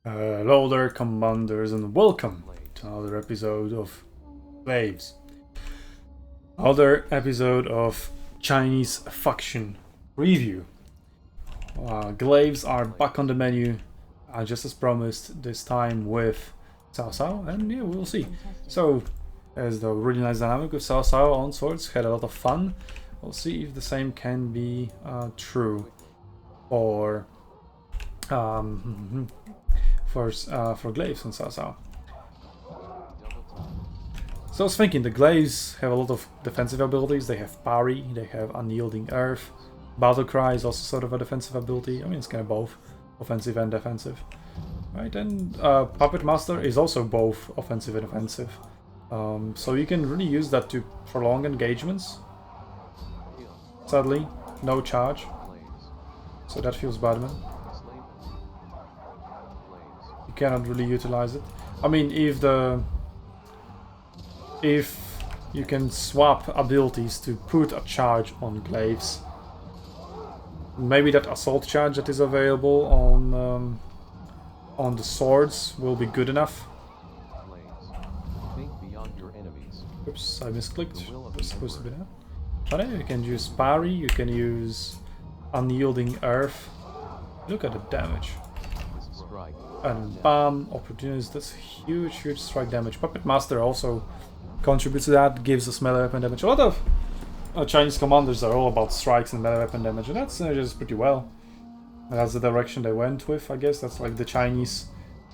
Hello there, commanders, and welcome to another episode of Glaives. Another episode of Chinese faction review. Glaives are back on the menu, just as promised, this time with Cao Cao, and yeah, we'll see. So, there's the really nice dynamic with Cao Cao on swords, had a lot of fun. We'll see if the same can be true for for Glaives and Cao Cao. So I was thinking, the Glaives have a lot of defensive abilities. They have parry, they have unyielding earth. Battle cry is also sort of a defensive ability. I mean, it's kind of both offensive and defensive. Right, and Puppet Master is also both offensive and defensive. So you can really use that to prolong engagements. Sadly, no charge. So that feels bad, man. You cannot really utilize it. I mean, if you can swap abilities to put a charge on Glaives, maybe that assault charge that is available on the swords will be good enough. Oops, I misclicked. It was supposed to be that. But anyway, you can use parry, you can use unyielding earth. Look at the damage. And bam, opportunities, that's huge strike damage. Puppet Master also contributes to that, gives us melee weapon damage. A lot of Chinese commanders are all about strikes and melee weapon damage, and that's just pretty well. And that's the direction they went with, I guess. That's like the Chinese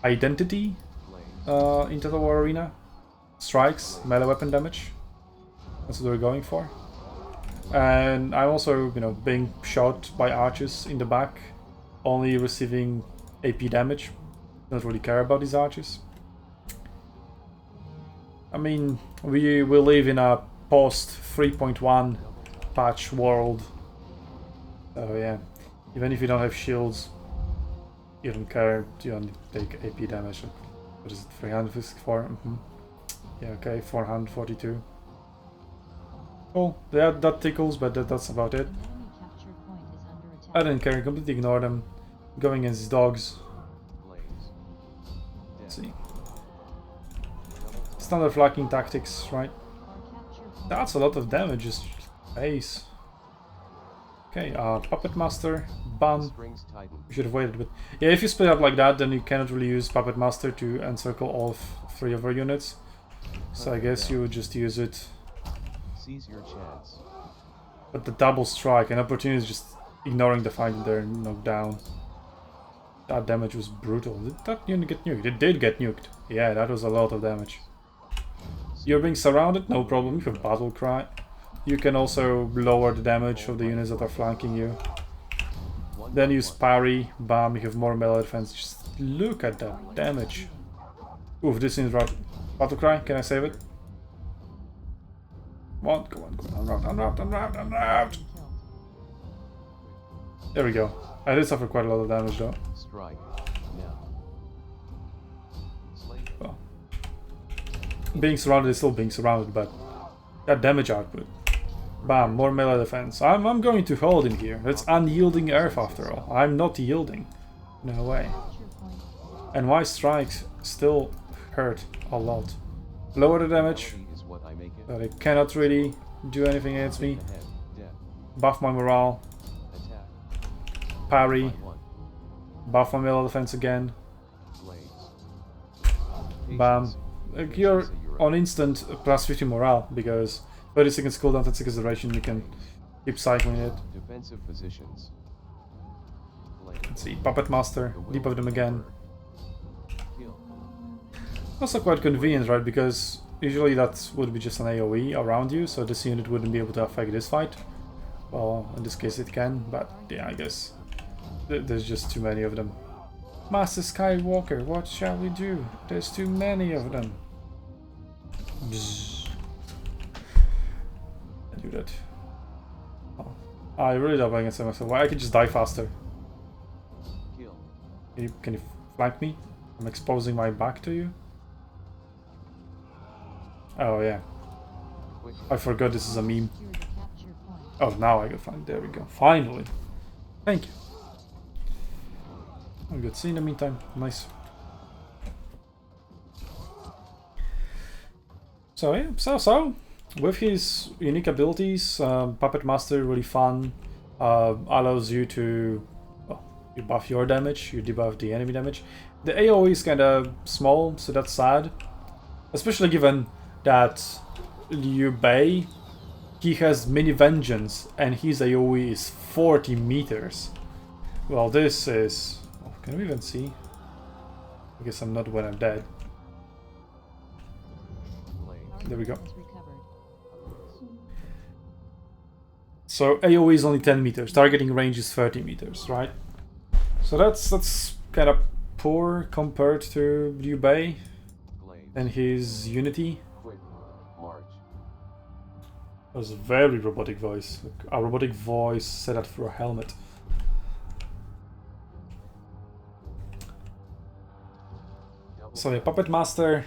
identity into the war arena. Strikes, melee weapon damage. That's what they're going for. And I'm also, being shot by archers in the back, only receiving AP damage. Don't really care about these archers. I mean, we live in a post 3.1 patch world. So yeah, even if you don't have shields, you don't care, you don't take AP damage. What is it, 354? Yeah, okay, 442. Cool, yeah, that tickles, but that's about it. I didn't care, completely ignore them. Going against these dogs. Let's see. Standard flanking tactics, right? That's a lot of damage, just ace. Okay, Puppet Master, bam. We should have waited a bit. Yeah, if you split up like that, then you cannot really use Puppet Master to encircle all three of our units. So I guess you would just use it. Seize your chance. But the double strike, an opportunity is just ignoring the fact that they're knocked down. That damage was brutal. Did that unit get nuked? It did get nuked. Yeah, that was a lot of damage. You're being surrounded? No problem. You have Battle Cry. You can also lower the damage of the units that are flanking you. Then use parry. Bam, you have more melee defense. Just look at that damage. Oof, this is right. Battle Cry, can I save it? Come on, come on. Unwrapped. There we go. I did suffer quite a lot of damage though. Well, being surrounded is still being surrounded, but that damage output. Bam, more melee defense. I'm going to hold in here. That's unyielding earth after all. I'm not yielding. No way. And my strikes still hurt a lot. Lower the damage, but it cannot really do anything against me. Buff my morale. Parry. Buff my melee defense again. Bam. You're on instant plus 50 morale because 30 seconds cooldown, 10 seconds duration, you can keep cycling it. Defensive positions. Let's see, Puppet Master, debuff them again. Also quite convenient, right? Because usually that would be just an AoE around you, so this unit wouldn't be able to affect this fight. Well, in this case it can, but yeah, I guess there's just too many of them. Master Skywalker, what shall we do? There's too many of them. Bzz. I do that. Oh. I really don't against myself. Why I could just die faster. Can you flank me? I'm exposing my back to you. Oh yeah. I forgot this is a meme. Oh, now I can find. There we go. Finally. Thank you. I'm good. See you in the meantime. Nice. So yeah, so with his unique abilities, Puppet Master really fun. Allows you to, well, you buff your damage, you debuff the enemy damage. The AoE is kind of small, so that's sad. Especially given that Liu Bei, he has mini vengeance and his AoE is 40 meters. Well, this is... Oh, can we even see? I guess I'm not when I'm dead. There we go. So AoE is only 10 meters, targeting range is 30 meters, right? So that's kind of poor compared to Liu Bei and his Unity. That was a very robotic voice. A robotic voice set up for a helmet. So yeah, Puppet Master.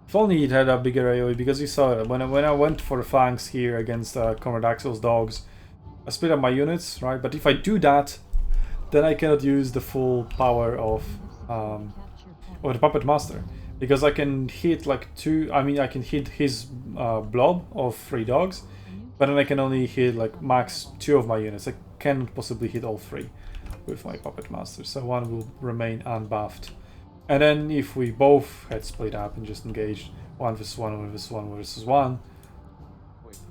If only it had a bigger AoE, because you saw it when I went for the flanks here against Comrade Axel's dogs, I split up my units, right? But if I do that, then I cannot use the full power of the Puppet Master, because I can hit like two. I mean, I can hit his blob of 3 dogs, but then I can only hit like max 2 of my units. I cannot possibly hit all 3 with my Puppet Master, so one will remain unbuffed. And then if we both had split up and just engaged 1 versus 1 versus 1 versus 1,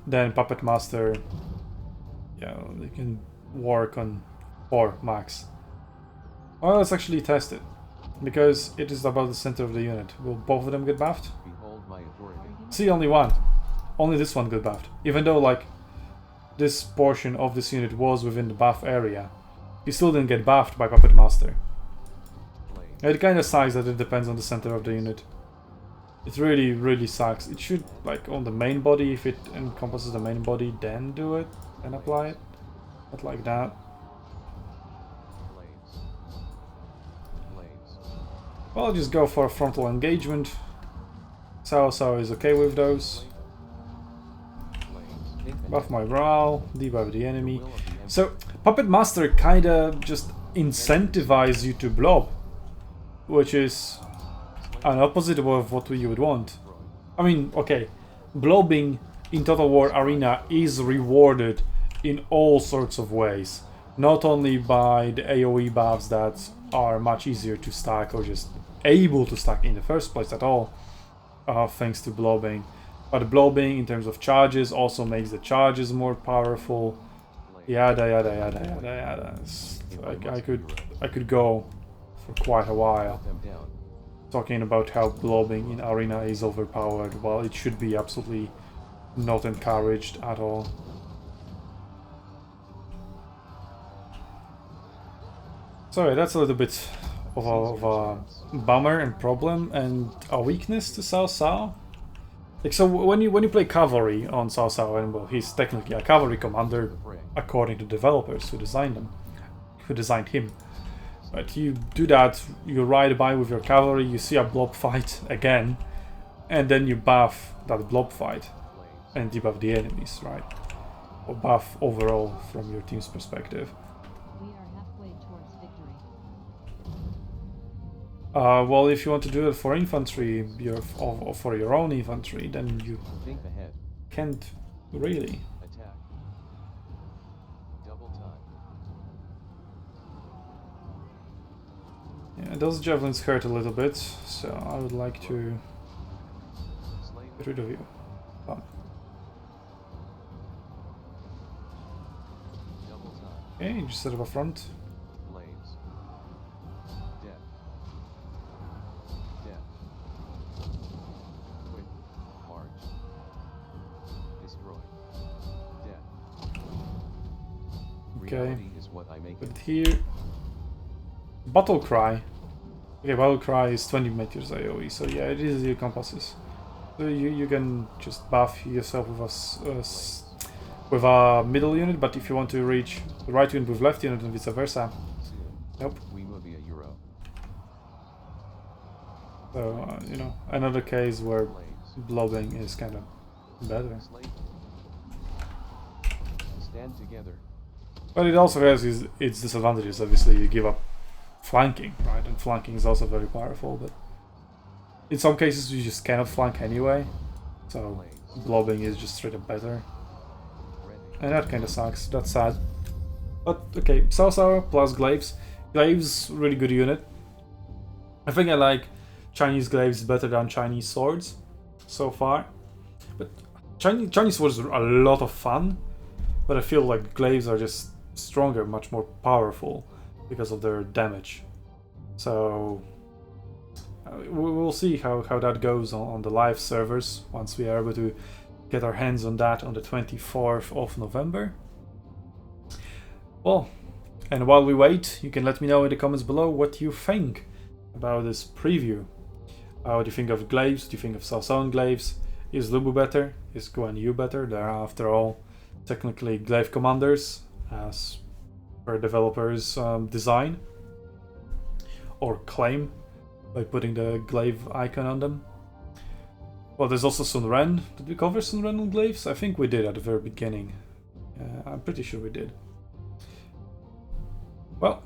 then Puppet Master, yeah, they can work on 4 max. Well, let's actually test it, because it is about the center of the unit. Will both of them get buffed? See, only one. Only this one got buffed. Even though, like, this portion of this unit was within the buff area, he still didn't get buffed by Puppet Master. It kind of sucks that it depends on the center of the unit. It really, really sucks. It should, like, on the main body, if it encompasses the main body, then do it and apply it. Not like that. Well, I'll just go for a frontal engagement. Cao Cao is okay with those. Buff my morale, debuff the enemy. So, Puppet Master kinda just incentivizes you to blob, which is an opposite of what you would want. I mean, okay, blobbing in Total War Arena is rewarded in all sorts of ways. Not only by the AoE buffs that are much easier to stack or just able to stack in the first place at all, thanks to blobbing. But blobbing in terms of charges also makes the charges more powerful. Yada yada yada yada yada. I could go for quite a while talking about how blobbing in Arena is overpowered, while it should be absolutely not encouraged at all. Sorry, that's a little bit of a bummer and problem and a weakness to Cao Cao. Like, so when you play cavalry on Cao Cao, and well, he's technically a cavalry commander according to developers who designed him. But you do that, you ride by with your cavalry, you see a blob fight again, and then you buff that blob fight and debuff the enemies, right? Or buff overall from your team's perspective. We are halfway towards victory. Well, if you want to do it for infantry, or for your own infantry, then you can't really. Yeah, those javelins hurt a little bit, so I would like to get rid of you. Okay, just set up a front. Okay, but here, Battle Cry. Okay, Battle Cry is 20 meters AoE, so yeah, it is your compasses. So you can just buff yourself with a middle unit, but if you want to reach the right unit with left unit and vice versa, nope. So you know, another case where blobbing is kind of better. Stand together. But it also has its disadvantages. Obviously, you give up flanking, right? And flanking is also very powerful, but in some cases you just cannot flank anyway. so blobbing is just straight up better. And that kind of sucks, that's sad. But okay, Cao Cao plus Glaives. Glaives, really good unit. I think I like Chinese Glaives better than Chinese swords so far. But Chinese swords are a lot of fun, but I feel like Glaives are just stronger, much more powerful because of their damage. So we'll see how that goes on the live servers once we are able to get our hands on that on the 24th of November. Well, and while we wait, you can let me know in the comments below what you think about this preview. What do you think of Glaives? Do you think of Cao Cao and Glaives? Is Lubu better? Is Guan Yu better? They're after all technically Glaive commanders as per developers' design or claim by putting the Glaive icon on them. Well, there's also Sun Ren. Did we cover Sun Ren and Glaives? I think we did at the very beginning. I'm pretty sure we did. Well,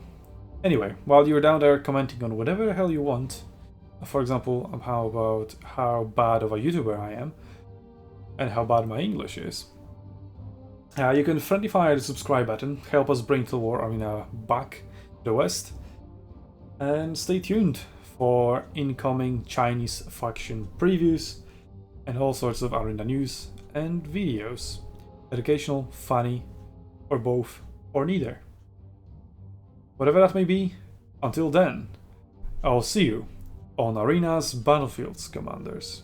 anyway, while you're down there commenting on whatever the hell you want, for example, how about how bad of a YouTuber I am and how bad my English is, you can friendly fire the subscribe button, help us bring War Arena back to the West, and stay tuned for incoming Chinese faction previews and all sorts of Arena news and videos. Educational, funny, or both, or neither. Whatever that may be, until then, I'll see you on Arena's battlefields, Commanders.